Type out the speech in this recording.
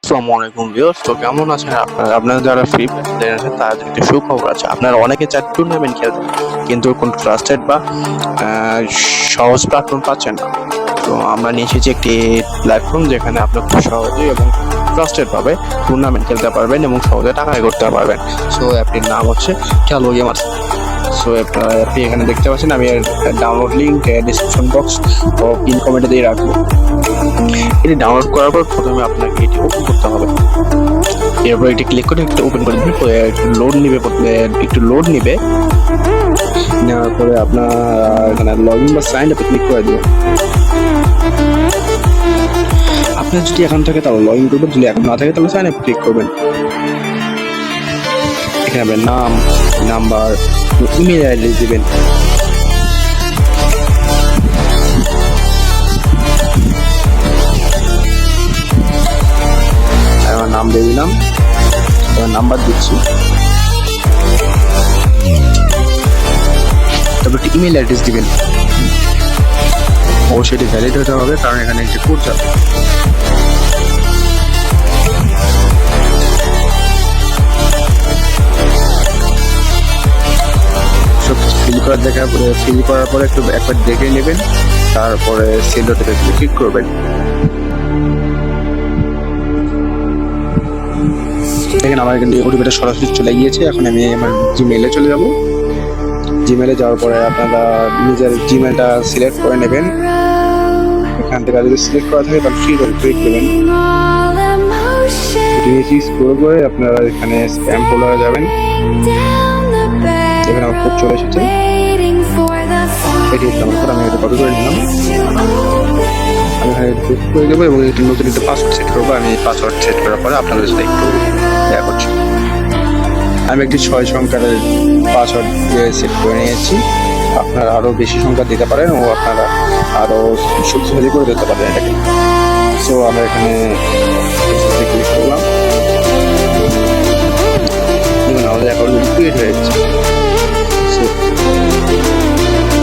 আসসালামু আলাইকুম ভিউয়ার্স, তো কেমন আছেন আপনারা? আপনারা যারা ফ্রি প্লেয়ার আছেন তাদের একটি সুখবর আছে। আপনারা অনেকে চান টুর্নামেন্ট খেলতে, কিন্তু কোন ট্রাস্টেড বা সহজ প্ল্যাটফর্ম পাচ্ছেন না। তো আমরা নিয়ে এসেছি একটি প্ল্যাটফর্ম যেখানে আপনি খুব সহজেই এবং ট্রাস্টেড ভাবে টুর্নামেন্ট খেলতে পারবেন এবং সহজে টাকা আয় করতে পারবেন। সো অ্যাপটির নাম হচ্ছে খেলো গেমার্স। সো অ্যাপটি এখানে দেখতে পাচ্ছেন, আমি এর ডাউনলোড লিঙ্ক ডিসক্রিপশন বক্স ও পিন কমেন্টে দিয়ে রাখবো। এটি ডাউনলোড করার পর প্রথমে আপনাকে এটি ওপেন করতে হবে। এরপর এটি ক্লিক করে একটু ওপেন করে দিন, একটু লোড নিবে। নেওয়ার পরে আপনার এখানে লগ ইন বা সাইন আপে ক্লিক করে দিবেন। আপনার যদি এখন থাকে তাহলে লগ ইন করবেন, যদি এখন না থাকে তাহলে সাইন আপে ক্লিক করবেন। এখানে আপনার নাম, নাম্বার, ইমেল অ্যাড্রেস দিবেন। নাম দিয়ে দিলাম, নাম্বার দিচ্ছি, তারপর একটি ইমেল অ্যাড্রেস দিবেন। অবশ্যই এটি ভ্যালিড হতে হবে, কারণ এখানে একটি কোড যাবে। সব কিছু ফিল করার পরে একবার দেখে নেবেন, তারপরে সেন্ড ওটিপি ক্লিক করবেন। দেখেন আমার এখানে ওটিপিটা সরাসরি চলে গিয়েছে। এখন আমি আমার জিমেইলে চলে যাব। জিমেইলে যাওয়ার পরে আপনারা নিজের জিমেইলটা সিলেক্ট করে নেবেন। এখান থেকে যদি সিলেক্ট করা থাকে তাহলে ফ্রি করে ক্লিক দেবেন। নিচে স্ক্রল করে আপনারা এখানে স্প্যাম ফোল্ডারে যাবেন। এখানে আমার কোড চলে এসেছে, এটি আমার কোড, আমি এটা কপি করে নিলাম। আমি এখানে পেস্ট করে দেবো এবং একটি নতুন একটা পাসওয়ার্ড সেট করবো। আমি পাসওয়ার্ড সেট করার পরে আপনাদের সাথে একটু দেখা করছি। আমি একটি 6 সংখ্যার পাসওয়ার্ড সেট করে নিয়েছি। আপনারা আরও বেশি সংখ্যা দিতে পারেন ও আপনারা আরও শক্তিশালী করে দিতে পারেন এটাকে। সো আমরা এখানে ক্লিক করলাম, আমাদের অ্যাকাউন্ট ক্রিয়েট হয়ে গেছে।